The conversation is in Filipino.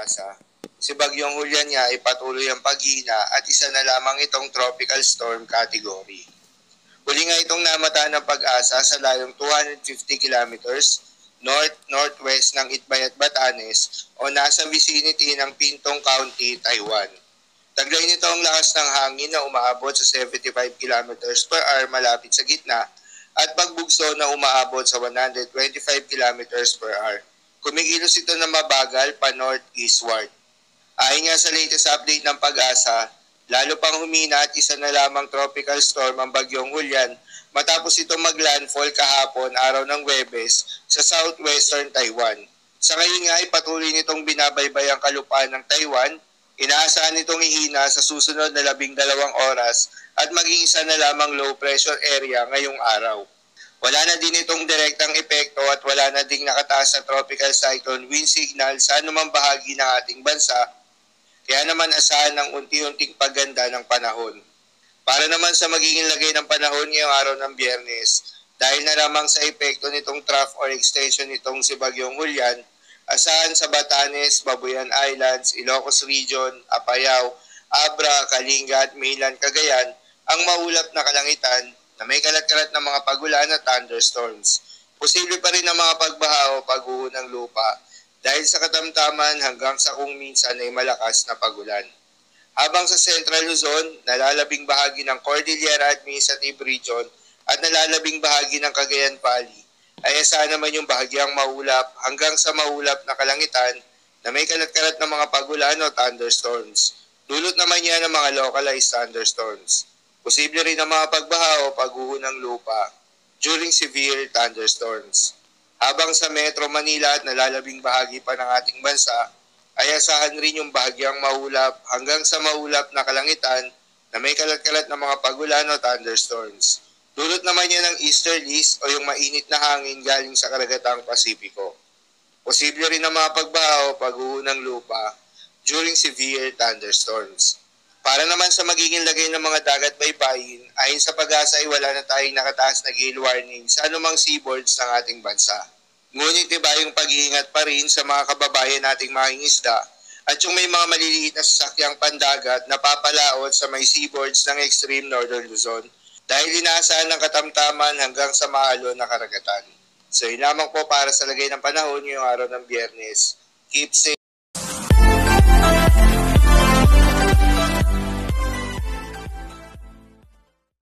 pag-asa, si Bagyong Julian nga ay patuloy ang paghina at isa na lamang itong tropical storm category. Huli nga itong namataan ng pag-asa sa layong 250 kilometers north-northwest ng Itbayat, Batanes o nasa vicinity ng Pintong County, Taiwan. Taglay nito ang lakas ng hangin na umaabot sa 75 kilometers per hour malapit sa gitna at pagbugso na umaabot sa 125 kilometers per hour. Kumikilos ito na mabagal pa north-eastward. Ayon nga sa latest update ng pag-asa, lalo pang humina at isa na lamang tropical storm ang Bagyong Julian matapos itong maglandfall kahapon araw ng Huwebes sa southwestern Taiwan. Sa ngayon nga ay patuloy nitong binabaybay ang kalupaan ng Taiwan. Inaasahan nitong ihina sa susunod na 12 oras at maging isa na lamang low pressure area ngayong araw. Wala na din itong direktang epekto at wala na ding nakataas na tropical cyclone wind signal sa anumang bahagi ng ating bansa, kaya naman asahan ng unti-unting pagganda ng panahon. Para naman sa magiging lagay ng panahon ngayong araw ng Biyernes, dahil na lamang sa epekto nitong trough or extension nitong si Bagyong Julian, asahan sa Batanes, Babuyan Islands, Ilocos Region, Apayao, Abra, Kalinga at Mainland Cagayan ang maulap na kalangitan na may kalat-kalat na mga pagulan at thunderstorms. Posible pa rin ang mga pagbaha o pagguho ng lupa dahil sa katamtaman hanggang sa kung minsan ay malakas na pagulan. Habang sa Central Luzon, nalalabing bahagi ng Cordillera Administrative Region at nalalabing bahagi ng Cagayan Valley, ay asahan naman yung bahagyang maulap hanggang sa maulap na kalangitan na may kalat-kalat na mga pagulan o thunderstorms. Dulot naman yan ng mga localized thunderstorms. Posible rin ang mga pagbaha o pagguho ng lupa during severe thunderstorms. Habang sa Metro Manila at nalalabing bahagi pa ng ating bansa, ay asahan rin yung bahagyang maulap hanggang sa maulap na kalangitan na may kalat-kalat na mga pagulan o thunderstorms. Dulot naman yan ng easterlies o yung mainit na hangin galing sa karagatang Pasipiko. Posible rin ang mga pagbaha o pagguho ng lupa during severe thunderstorms. Para naman sa magiging lagay ng mga dagat baybayin, ayon sa pag-asa ay wala na tayong nakataas na gale warning sa anumang seaboards ng ating bansa. Ngunit iba yung pag-iingat pa rin sa mga kababayan nating mangingisda at yung may mga maliliit na sasakyang pandagat na papalaot sa may seaboards ng extreme northern Luzon dahil inaasahan ng katamtaman hanggang sa maalon na karagatan. So yun lamang po para sa lagay ng panahon ngayong araw ng Biyernes. Keep safe.